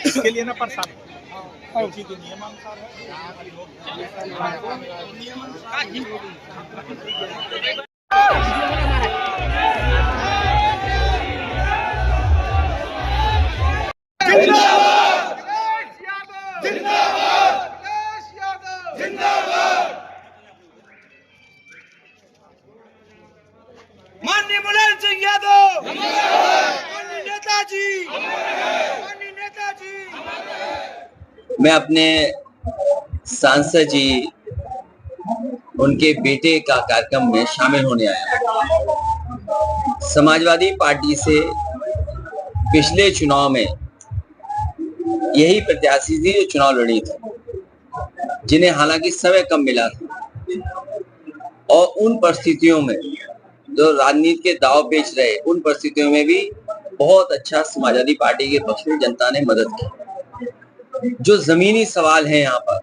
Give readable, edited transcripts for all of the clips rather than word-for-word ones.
इसके लिए ना प्रसाद उसी के नियमानुसार माननीय मुलायम सिंह यादव, माननीय नेताजी, माननीय नेताजी। मैं अपने सांसद जी उनके बेटे का कार्यक्रम में शामिल होने आया। समाजवादी पार्टी से पिछले चुनाव में यही प्रत्याशी थी जो चुनाव लड़ी थी, जिन्हें हालांकि समय कम मिला था, और उन परिस्थितियों में जो राजनीति के दाव पेच रहे, उन परिस्थितियों में भी बहुत अच्छा समाजवादी पार्टी के पक्ष में जनता ने मदद की। जो जमीनी सवाल हैं यहाँ पर,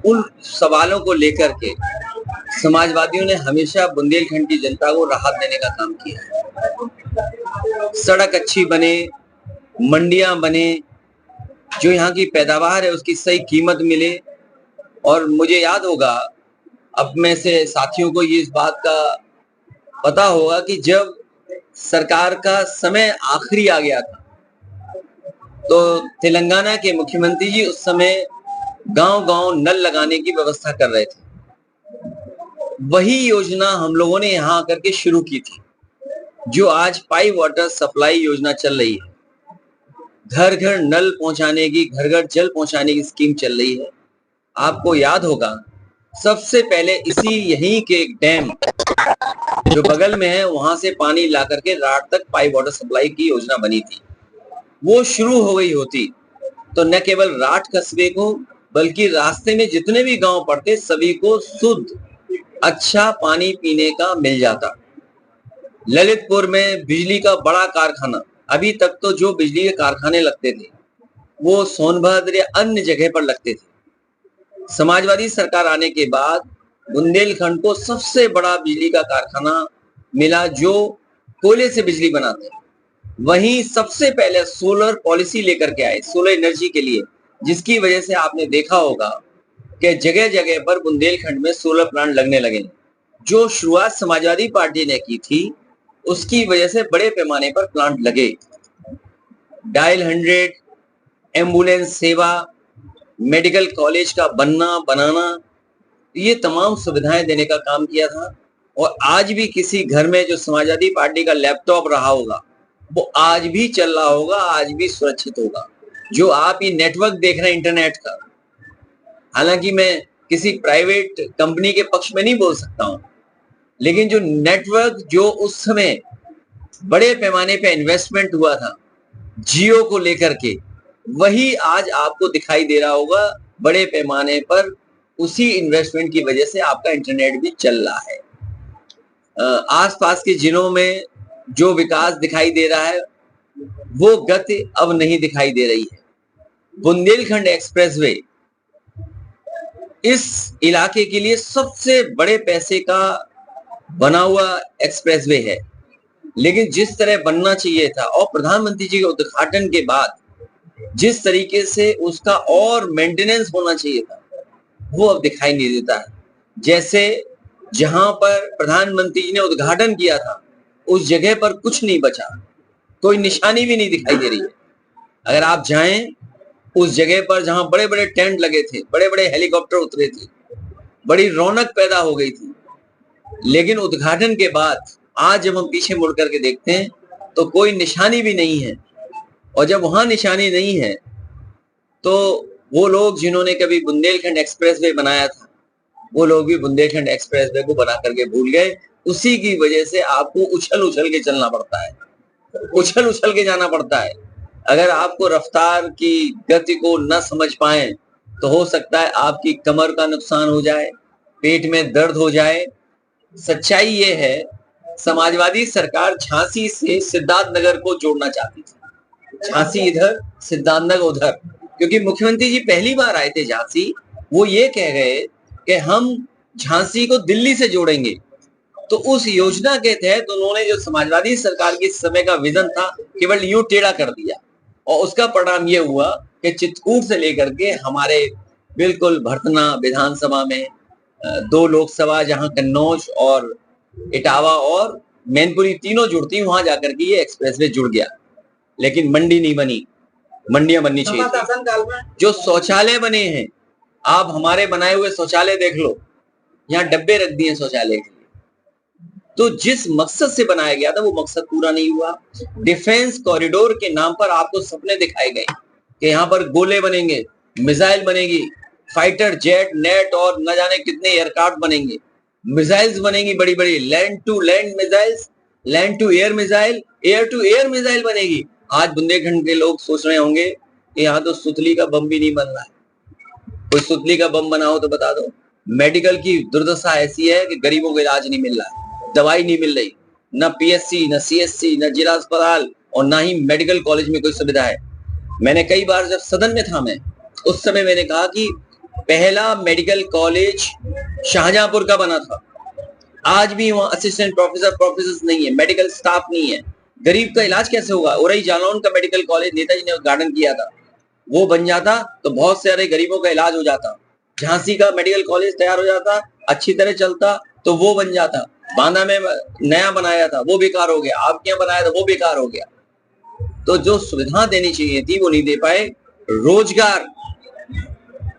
उन सवालों को लेकर के समाजवादियों ने हमेशा बुंदेलखंड की जनता को राहत देने का काम किया है। सड़क अच्छी बने, मंडियां बने, जो यहाँ की पैदावार है उसकी सही कीमत मिले। और मुझे याद होगा, अब में से साथियों को ये इस बात का पता होगा कि जब सरकार का समय आखिरी आ गया था, तो तेलंगाना के मुख्यमंत्री जी उस समय गांव-गांव नल लगाने की व्यवस्था कर रहे थे। वही योजना हम लोगों ने यहाँ आकर के शुरू की थी, जो आज पाइप वाटर सप्लाई योजना चल रही है। घर घर नल पहुंचाने की, घर घर जल पहुंचाने की स्कीम चल रही है। आपको याद होगा, सबसे पहले इसी यहीं के डैम जो बगल में है, वहां से पानी ला करके राट तक पाइप वाटर सप्लाई की योजना बनी थी। वो शुरू हो गई होती तो न केवल राट कस्बे को, बल्कि रास्ते में जितने भी गांव पड़ते सभी को शुद्ध अच्छा पानी पीने का मिल जाता। ललितपुर में बिजली का बड़ा कारखाना, अभी तक तो जो बिजली के कारखाने लगते थे वो सोनभद्र या अन्य जगह पर लगते थे। समाजवादी सरकार आने के बाद बुंदेलखंड को सबसे बड़ा बिजली का कारखाना मिला, जो कोयले से बिजली बनाते। वहीं सबसे पहले सोलर पॉलिसी लेकर के आए, सोलर एनर्जी के लिए, जिसकी वजह से आपने देखा होगा कि जगह जगह पर बुंदेलखंड में सोलर प्लांट लगने लगे। जो शुरुआत समाजवादी पार्टी ने की थी, उसकी वजह से बड़े पैमाने पर प्लांट लगे। डायल 100, एम्बुलेंस सेवा, मेडिकल कॉलेज का बनाना, ये तमाम सुविधाएं देने का काम किया था। और आज भी किसी घर में जो समाजवादी पार्टी का लैपटॉप रहा होगा, वो आज भी चल रहा होगा, आज भी सुरक्षित होगा। जो आप ये नेटवर्क देख रहे हैं इंटरनेट का, हालांकि मैं किसी प्राइवेट कंपनी के पक्ष में नहीं बोल सकता हूं, लेकिन जो नेटवर्क जो उस समय बड़े पैमाने पे इन्वेस्टमेंट हुआ था जियो को लेकर के, वही आज आपको दिखाई दे रहा होगा बड़े पैमाने पर। उसी इन्वेस्टमेंट की वजह से आपका इंटरनेट भी चल रहा है। आसपास के जिलों में जो विकास दिखाई दे रहा है, वो गति अब नहीं दिखाई दे रही है। बुंदेलखंड एक्सप्रेसवे इस इलाके के लिए सबसे बड़े पैसे का बना हुआ एक्सप्रेसवे है, लेकिन जिस तरह बनना चाहिए था और प्रधानमंत्री जी के उद्घाटन के बाद जिस तरीके से उसका और मेंटेनेंस होना चाहिए था, वो अब दिखाई नहीं देता है। जैसे जहां पर प्रधानमंत्री जी ने उद्घाटन किया था, उस जगह पर कुछ नहीं बचा, कोई निशानी भी नहीं दिखाई दे रही है। अगर आप जाएं उस जगह पर जहां बड़े बड़े टेंट लगे थे, बड़े बड़े हेलीकॉप्टर उतरे थे, बड़ी रौनक पैदा हो गई थी, लेकिन उद्घाटन के बाद आज जब हम पीछे मुड़ करके देखते हैं तो कोई निशानी भी नहीं है। और जब वहां निशानी नहीं है तो वो लोग जिन्होंने कभी बुंदेलखंड एक्सप्रेसवे बनाया था, वो लोग भी बुंदेलखंड एक्सप्रेसवे को बना करके भूल गए। उसी की वजह से आपको उछल उछल के चलना पड़ता है, उछल उछल के जाना पड़ता है। अगर आपको रफ्तार की गति को न समझ पाए तो हो सकता है आपकी कमर का नुकसान हो जाए, पेट में दर्द हो जाए। सच्चाई ये है, समाजवादी सरकार झांसी से सिद्धार्थनगर को जोड़ना चाहती थी, झांसी इधर सिद्धार्थनगर उधर, क्योंकि मुख्यमंत्री जी पहली बार आए थे झांसी। वो ये कह गए कि हम झांसी को दिल्ली से जोड़ेंगे। तो उस योजना के तहत उन्होंने जो समाजवादी सरकार की समय का विजन था केवल यूं टेढ़ा कर दिया, और उसका परिणाम ये हुआ कि चित्रकूट से लेकर के हमारे बिल्कुल भरतना विधानसभा में 2 लोकसभा, जहां कन्नौज और इटावा और मैनपुरी तीनों जुड़ती, वहां जाकर के ये एक्सप्रेसवे जुड़ गया। लेकिन मंडी नहीं बनी, मंडियां बननी चाहिए थी। जो शौचालय बने हैं, आप हमारे बनाए हुए शौचालय देख लो, यहाँ डब्बे रख दिए शौचालय के लिए। तो जिस मकसद से बनाया गया था वो मकसद पूरा नहीं हुआ। डिफेंस कॉरिडोर के नाम पर आपको सपने दिखाए गए कि यहाँ पर गोले बनेंगे, मिसाइल बनेगी, फाइटर जेट, नेट और न जाने कितने एयरक्राफ्ट बनेंगे, मिसाइल्स बनेंगी बड़ी बड़ी, land to land missiles, land to air missile, air to air missile बनेगी। आज बुंदेलखंड के लोग सोच रहे होंगे कि यहाँ तो सुतली का बम भी नहीं बन रहा है। कोई सुतली का बम बना हो तो बता दो। मेडिकल की दुर्दशा ऐसी है कि गरीबों को इलाज नहीं मिल रहा है, दवाई नहीं मिल रही, न पीएससी, न सीएससी, न जिला अस्पताल, और ना ही मेडिकल कॉलेज में कोई सुविधा है। मैंने कई बार जब सदन में था मैं, उस समय मैंने कहा कि पहला मेडिकल कॉलेज शाहजहांपुर का बना था। आज भी वहां असिस्टेंट प्रोफेसर नहीं है, मेडिकल स्टाफ नहीं है। गरीब का इलाज कैसे होगा? उरई जालौन का मेडिकल कॉलेज नेताजी ने उद्घाटन किया था, वो बन जाता तो बहुत सारे गरीबों का इलाज हो जाता। झांसी का मेडिकल कॉलेज तैयार हो जाता, अच्छी तरह चलता तो वो बन जाता। बांदा में नया बनाया था, वो बेकार हो गया। आपके यहाँ बनाया था, वो बेकार हो गया। तो जो सुविधा देनी चाहिए थी वो नहीं दे पाए। रोजगार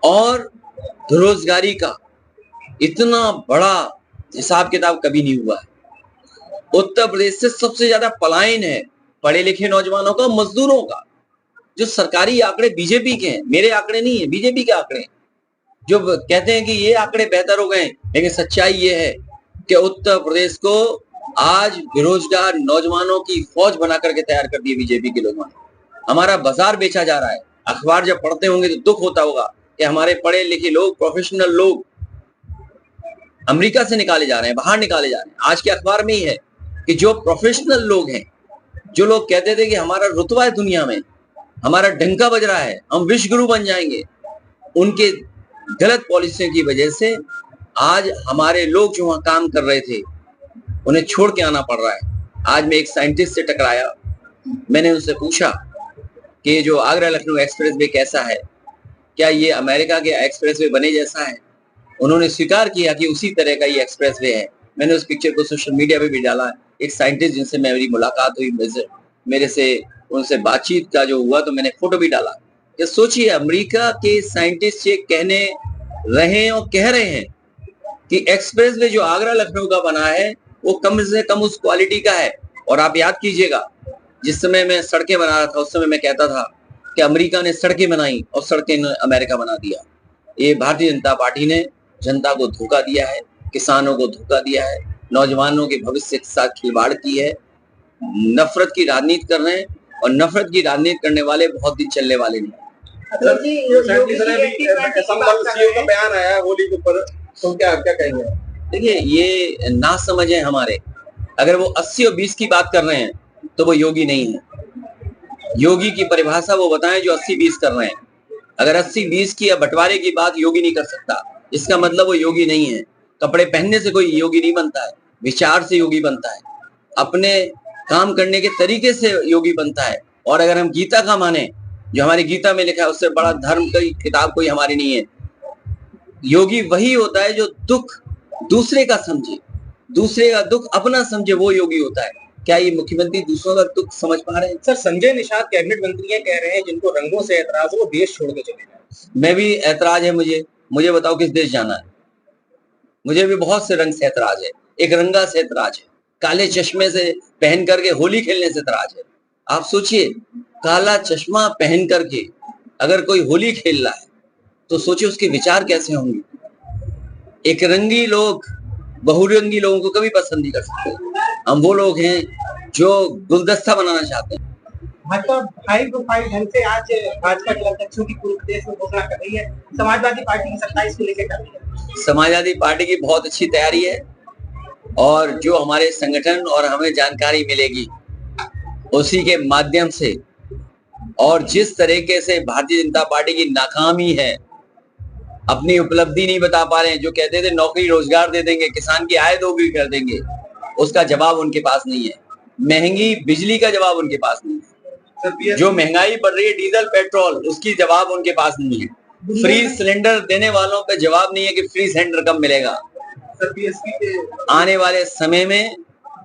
और बेरोजगारी का इतना बड़ा हिसाब किताब कभी नहीं हुआ है। उत्तर प्रदेश से सबसे ज्यादा पलायन है पढ़े लिखे नौजवानों का, मजदूरों का। जो सरकारी आंकड़े बीजेपी के हैं, मेरे आंकड़े नहीं है, बीजेपी के आंकड़े, जो कहते हैं कि ये आंकड़े बेहतर हो गए, लेकिन सच्चाई ये है कि उत्तर प्रदेश को आज बेरोजगार नौजवानों की फौज बना करके तैयार कर दी बीजेपी के लोगों ने। हमारा बाजार बेचा जा रहा है। अखबार जब पढ़ते होंगे तो दुख होता होगा कि हमारे पढ़े लिखे लोग, प्रोफेशनल लोग अमेरिका से निकाले जा रहे हैं, बाहर निकाले जा रहे हैं। आज के अखबार में ही है कि जो प्रोफेशनल लोग हैं, जो लोग कहते थे कि हमारा रुतबा है दुनिया में, हमारा डंका बज रहा है, हम विश्व गुरु बन जाएंगे, उनके गलत पॉलिसियों की वजह से आज हमारे लोग जो वहां काम कर रहे थे उन्हें छोड़ के आना पड़ रहा है। आज मैं एक साइंटिस्ट से टकराया, मैंने उनसे पूछा कि जो आगरा लखनऊ एक्सप्रेसवे कैसा है, क्या ये अमेरिका के एक्सप्रेसवे बने जैसा है? उन्होंने स्वीकार किया कि उसी तरह का ये एक्सप्रेसवे है। मैंने उस पिक्चर को सोशल मीडिया पे भी डाला। एक साइंटिस्ट जिनसे मेरी मुलाकात हुई, मेरे से उनसे बातचीत का जो हुआ, तो मैंने फोटो भी डाला। कि सोचिए, अमेरिका के साइंटिस्ट ये कहने रहे और कह रहे हैं कि एक्सप्रेसवे जो आगरा लखनऊ का बना है वो कम से कम उस क्वालिटी का है। और आप याद कीजिएगा, जिस समय मैं सड़कें बना रहा था उस समय मैं कहता था कि अमेरिका ने सड़कें बनाई और सड़कें अमेरिका बना दिया। ये भारतीय जनता पार्टी ने जनता को धोखा दिया है, किसानों को धोखा दिया है, नौजवानों के भविष्य के साथ खिलवाड़ की है, नफरत की राजनीति कर रहे हैं। और नफरत की राजनीति करने वाले बहुत दिन चलने वाले नहीं। बयान आया होली के ऊपर, तो क्या कहेंगे? देखिए, ये ना समझ है हमारे। अगर वो 80 और 20 की बात कर रहे हैं तो वो योगी नहीं है। योगी की परिभाषा वो बताएं जो 80-20 कर रहे हैं। अगर 80-20 की या बंटवारे की बात योगी नहीं कर सकता, इसका मतलब वो योगी नहीं है। कपड़े पहनने से कोई योगी नहीं बनता है, विचार से योगी बनता है, अपने काम करने के तरीके से योगी बनता है। और अगर हम गीता का माने, जो हमारी गीता में लिखा है, उससे बड़ा धर्म की किताब कोई हमारी नहीं है। योगी वही होता है जो दुख दूसरे का समझे, दूसरे का दुख अपना समझे, वो योगी होता है। क्या ये मुख्यमंत्री दूसरों का दुख समझ पा रहे हैं? सर संजय निषाद कैबिनेट मंत्री हैं, कह रहे हैं जिनको रंगों से एतराज हो वो देश छोड़ के चले जाए। मैं भी ऐतराज है मुझे बताओ किस देश जाना है? मुझे भी बहुत से रंग से ऐतराज है। एक रंगा से ऐतराज है, काले चश्मे से पहन करके होली खेलने से ऐतराज है। आप सोचिए, काला चश्मा पहन करके अगर कोई होली खेल रहा है तो सोचिए उसके विचार कैसे होंगे। एक रंगी लोग बहुरंगी लोगों को कभी पसंद नहीं कर सकते। हम वो लोग हैं जो गुलदस्ता बनाना चाहते हैं। भाजपा हाई प्रोफाइल ढंग से आज भाजपा के अध्यक्षों की पूरे प्रदेश में घोषणा कर रही है। समाजवादी पार्टी की 27 को लेकर कर रही है। समाजवादी पार्टी की बहुत अच्छी तैयारी है और जो हमारे संगठन और हमें जानकारी मिलेगी उसी के माध्यम से, और जिस तरीके से भारतीय जनता पार्टी की नाकामी है, अपनी उपलब्धि नहीं बता पा रहे हैं। जो कहते थे नौकरी रोजगार दे देंगे, किसान की आय दोगुनी कर देंगे, उसका जवाब उनके पास नहीं है। महंगी बिजली का जवाब उनके पास नहीं है। जो महंगाई बढ़ रही है डीजल पेट्रोल, उसकी जवाब उनके पास नहीं है। फ्री सिलेंडर देने वालों पे जवाब नहीं है कि फ्री सिलेंडर कब मिलेगा। आने वाले समय में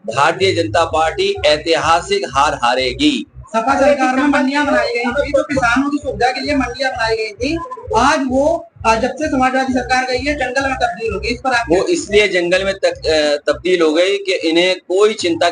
भारतीय जनता पार्टी ऐतिहासिक हार हारेगी। सपा सरकार में मंडियां बनाई गई थी, तो किसानों की सुविधा के लिए मंडियां बनाई गई थी। आज वो जब से समाजवादी सरकार गई है जंगल में तब्दील हो गई। इस पर वो इसलिए जंगल में तब्दील हो गई कि इन्हें कोई चिंता